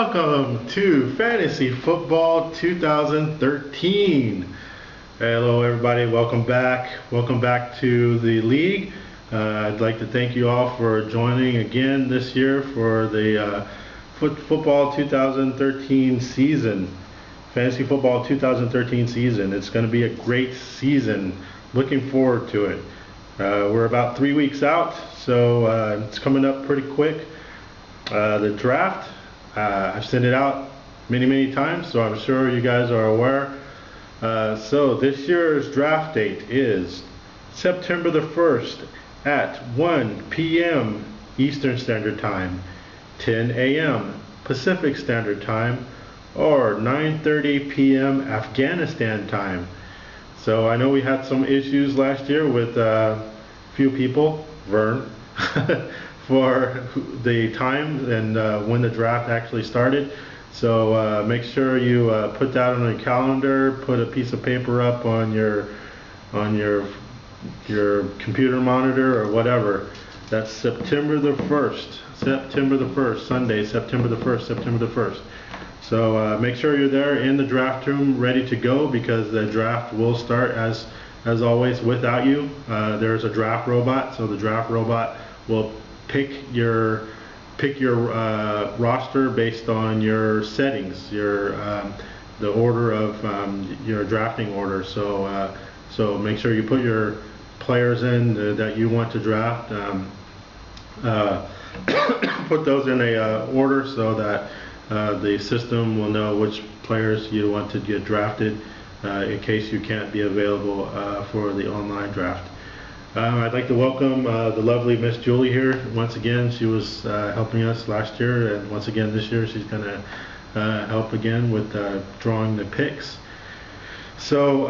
Welcome to Fantasy Football 2013. Hello everybody, welcome back. Welcome back to the league. I'd like to thank you all for joining again this year for the Football 2013 season. Fantasy Football 2013 season. It's going to be a great season. Looking forward to it. We're about 3 weeks out, so it's coming up pretty quick. The draft, I've sent it out many times, so I'm sure you guys are aware. So this year's draft date is September the 1st at 1 p.m. Eastern Standard Time, 10 a.m. Pacific Standard Time, or 9:30 p.m. Afghanistan time. So I know we had some issues last year with a few people, Vern, for the time and when the draft actually started. So make sure you put that on your calendar, put a piece of paper up on your computer monitor or whatever. That's September the 1st, Sunday, September the 1st. So make sure you're there in the draft room ready to go, because the draft will start as always without you. There's a draft robot, so the draft robot will pick your roster based on your settings, the order of your drafting order. So make sure you put your players in that you want to draft. Put those in a order so that the system will know which players you want to get drafted in case you can't be available for the online draft. I'd like to welcome the lovely Miss Julie here. Once again, she was helping us last year, and once again this year she's going to help again with drawing the picks. So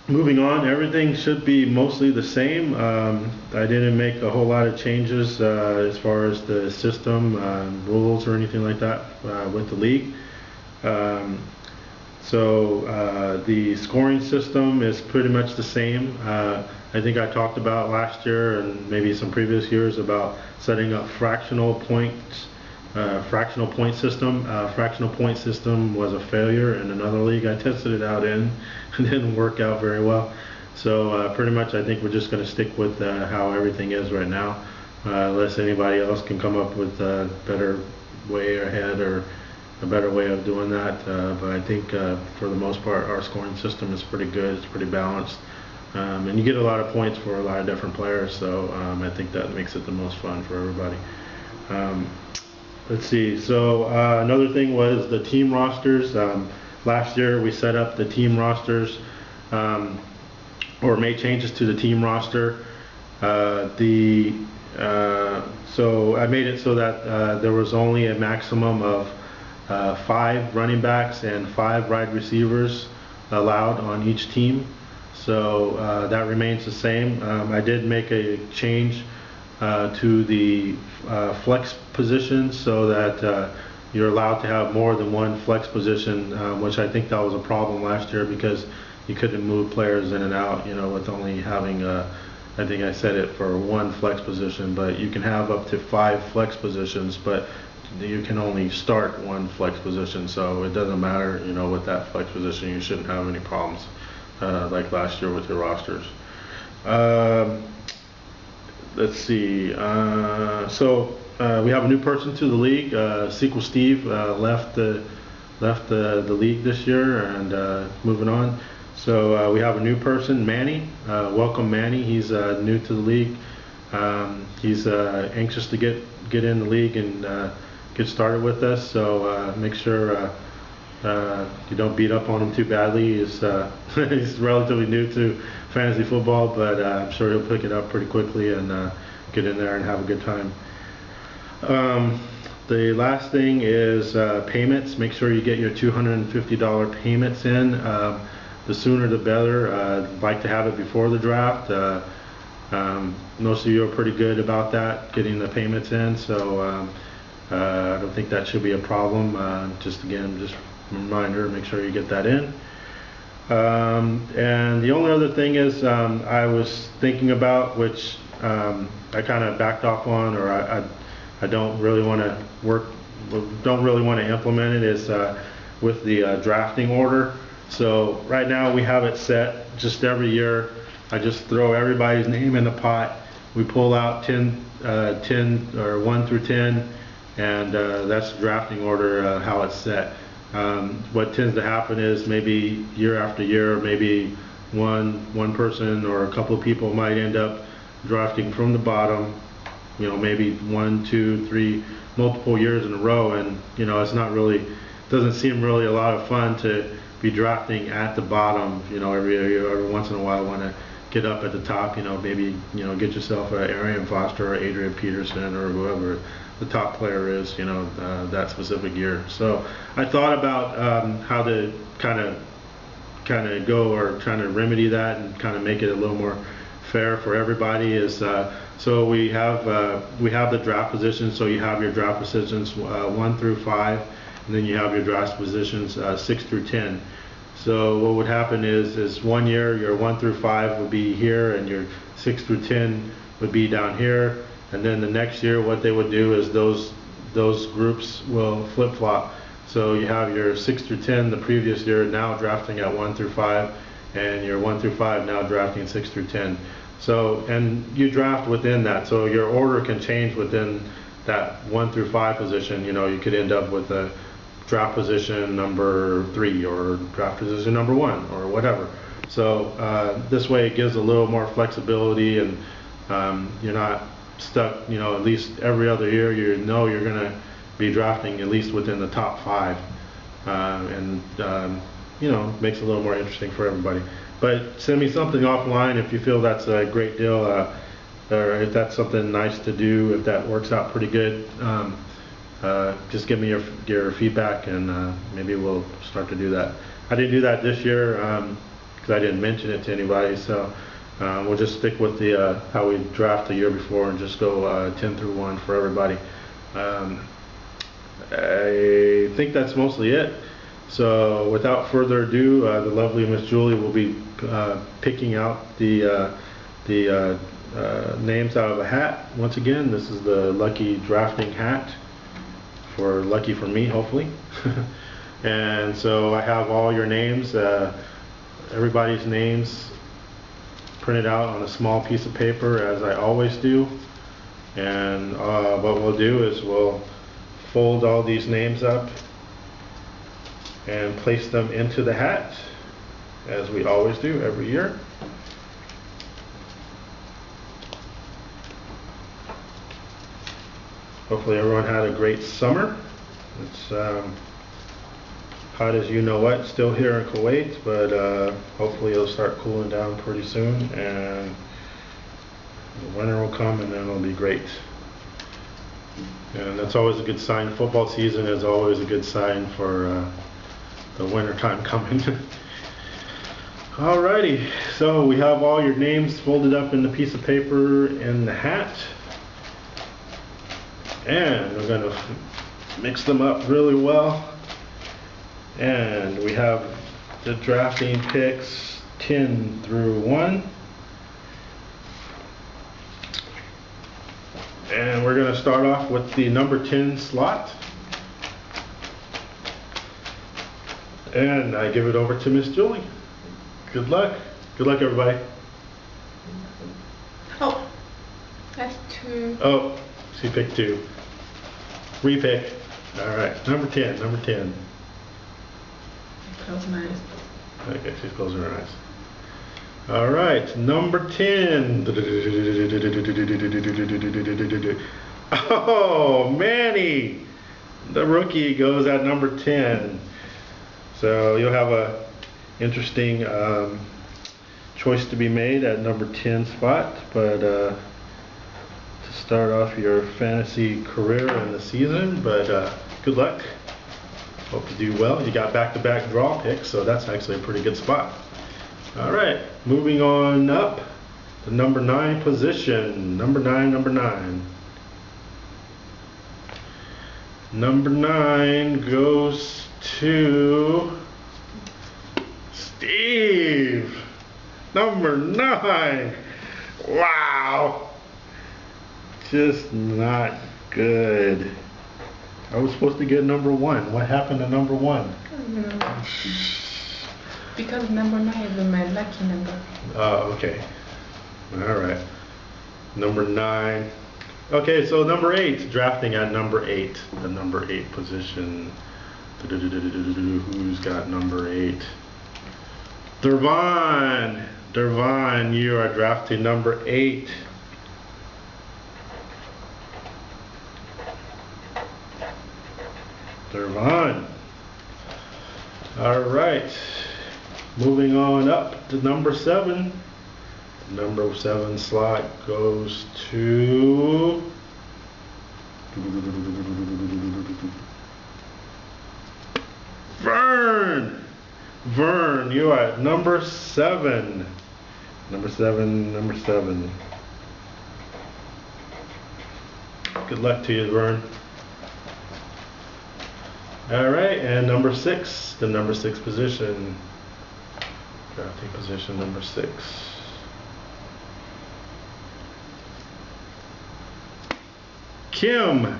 moving on, everything should be mostly the same. I didn't make a whole lot of changes as far as the system, rules or anything like that with the league. So the scoring system is pretty much the same. I think I talked about last year and maybe some previous years about setting up fractional point system. Fractional point system was a failure in another league I tested it out in. It didn't work out very well. So pretty much I think we're just going to stick with how everything is right now, unless anybody else can come up with a better way ahead or a better way of doing that. But I think for the most part our scoring system is pretty good. It's pretty balanced. And you get a lot of points for a lot of different players, so I think that makes it the most fun for everybody. Let's see, so another thing was the team rosters. Last year we set up the team rosters, or made changes to the team roster. So I made it so that there was only a maximum of 5 running backs and 5 wide receivers allowed on each team. So that remains the same. I did make a change to the flex position, so that you're allowed to have more than one flex position, which I think that was a problem last year because you couldn't move players in and out, with only having I think I set it for 1 flex position, but you can have up to 5 flex positions, but you can only start 1 flex position, so it doesn't matter, with that flex position. You shouldn't have any problems like last year with your rosters. Let's see, so we have a new person to the league. Sequel Steve left the league this year and moving on. So we have a new person, Manny. Welcome, Manny. He's new to the league. He's anxious to get in the league and get started with us. So make sure you don't beat up on him too badly. He's relatively new to fantasy football, but I'm sure he'll pick it up pretty quickly and get in there and have a good time. The last thing is payments. Make sure you get your $250 payments in. The sooner the better. I'd like to have it before the draft. Most of you are pretty good about that, getting the payments in, so I don't think that should be a problem. Just a reminder, make sure you get that in. And the only other thing is I was thinking about, which I kind of backed off on, or I don't really want to work don't really want to implement it is with the drafting order. So right now we have it set just every year. I just throw everybody's name in the pot. We pull out 10 or 1 through 10, and that's the drafting order, how it's set. What tends to happen is maybe year after year, maybe one person or a couple of people might end up drafting from the bottom, you know, maybe 1, 2, 3, multiple years in a row, and you know, it's not really, doesn't seem really a lot of fun to be drafting at the bottom, you know, every once in a while. Want to get up at the top, you know, maybe, you know, get yourself a Arian Foster or Adrian Peterson or whoever the top player is, you know, that specific year. So I thought about how to kind of go, or trying to remedy that and kind of make it a little more fair for everybody. Is so we have the draft positions. So you have your draft positions 1 through 5, and then you have your draft positions 6 through 10. So what would happen is 1 year your 1 through 5 would be here, and your 6 through 10 would be down here. And then the next year, what they would do is those groups will flip-flop. So you have your 6 through 10 the previous year now drafting at 1 through 5, and your 1 through 5 now drafting 6 through 10. So, and you draft within that, so your order can change within that 1 through 5 position. You know, you could end up with a draft position number 3 or draft position number 1 or whatever. So this way it gives a little more flexibility, and you're not stuck, you know, at least every other year you know you're going to be drafting at least within the top 5, and you know, makes it a little more interesting for everybody. But send me something offline if you feel that's a great deal, or if that's something nice to do, if that works out pretty good. Just give me your feedback, and maybe we'll start to do that. I didn't do that this year because I didn't mention it to anybody, so we'll just stick with the how we draft the year before, and just go 10 through 1 for everybody. I think that's mostly it. So without further ado, the lovely Miss Julie will be picking out the names out of a hat. Once again, this is the lucky drafting hat, for lucky for me, hopefully. And so I have all your names, everybody's names printed out on a small piece of paper, as I always do. And what we'll do is we'll fold all these names up and place them into the hat, as we always do every year. Hopefully everyone had a great summer. It's hot as you know what still here in Kuwait, but hopefully it'll start cooling down pretty soon, and the winter will come, and then it'll be great. And that's always a good sign. Football season is always a good sign for the winter time coming. Alrighty, so we have all your names folded up in the piece of paper in the hat, and we're going to mix them up really well. And we have the drafting picks 10 through 1. And we're going to start off with the number 10 slot. And I give it over to Miss Julie. Good luck. Good luck, everybody. Oh, that's 2. Oh, she picked 2. Repick. All right, number 10, number 10. Close my eyes. Okay, she's closing her eyes. All right, number 10. Oh, Manny, the rookie, goes at number 10. So you'll have a interesting choice to be made at number 10 spot. But to start off your fantasy career in the season, but good luck. Hope you do well. You got back-to-back draw picks, so that's actually a pretty good spot. All right, moving on up, the number 9 position. Number 9, number 9. Number 9 goes to Steve. Number 9. Wow. Just not good. I was supposed to get number 1. What happened to number 1? Because number 9 is my lucky number. Okay. Alright. Number 9. Okay, so number 8. Drafting at number 8. The number 8 position. Who's got number 8? Dervon. Dervon, you are drafting number 8. Dervon. Alright. Moving on up to number 7. Number 7 slot goes to Vern. Vern, you are at number 7. Number 7, number 7. Good luck to you, Vern. Alright, and number 6, the number 6 position. Drafting position number 6. Kim.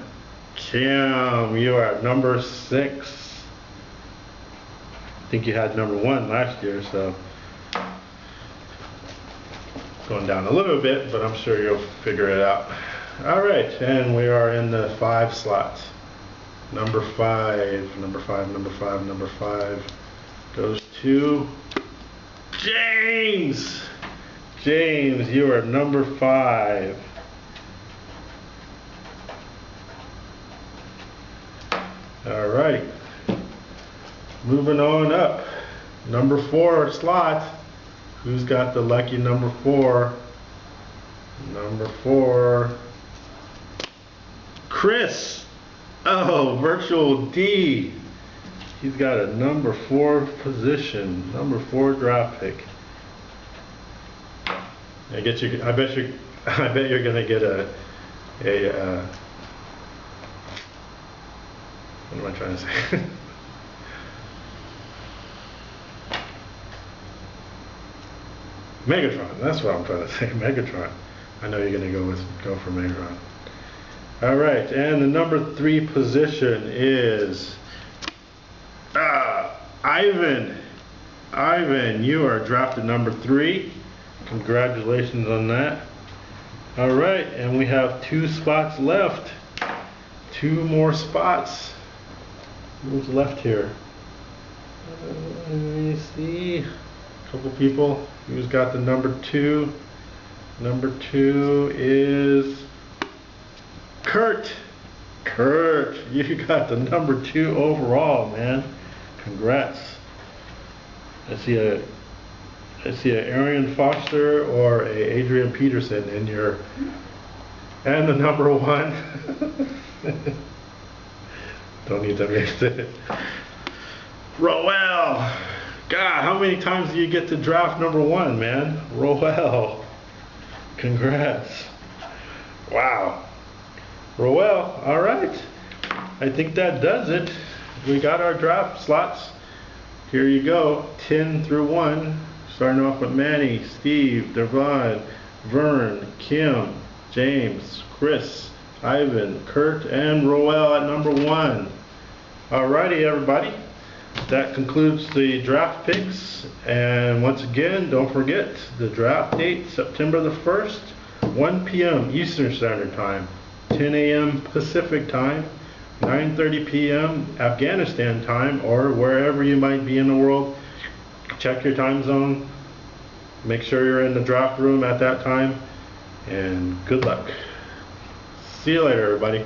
Kim, you are at number 6. I think you had number 1 last year, so going down a little bit, but I'm sure you'll figure it out. Alright, and we are in the 5 slots. Number 5, number 5, number 5, number 5 goes to James. James, you are number 5. Alright. Moving on up. Number 4 slot. Who's got the lucky number 4? Number 4. Chris. Oh, Virtual D. He's got a number 4 position. Number 4 draft pick. I bet you're gonna get a what am I trying to say? Megatron, that's what I'm trying to say. Megatron. I know you're gonna go for Megatron. Alright, and the number 3 position is Ivan. Ivan, you are drafted number 3. Congratulations on that. Alright, and we have 2 spots left. 2 more spots. Who's left here? Let me see. A couple people. Who's got the number 2? Number 2 is Kurt. Kurt, you got the number 2 overall, man. Congrats. I see a Arian Foster or a Adrian Peterson in your, and the number 1. Don't need to mix it. Roel. God, how many times do you get to draft number 1, man? Roel. Congrats. Wow. Roel, alright. I think that does it. We got our draft slots. Here you go. 10 through 1. Starting off with Manny, Steve, Dervon, Vern, Kim, James, Chris, Ivan, Kurt, and Roel at number 1. Alrighty, everybody. That concludes the draft picks. And once again, don't forget the draft date, September the 1st, 1 p.m. Eastern Standard Time, 10 a.m. Pacific Time, 9:30 p.m. Afghanistan time, or wherever you might be in the world. Check your time zone. Make sure you're in the draft room at that time. And good luck. See you later, everybody.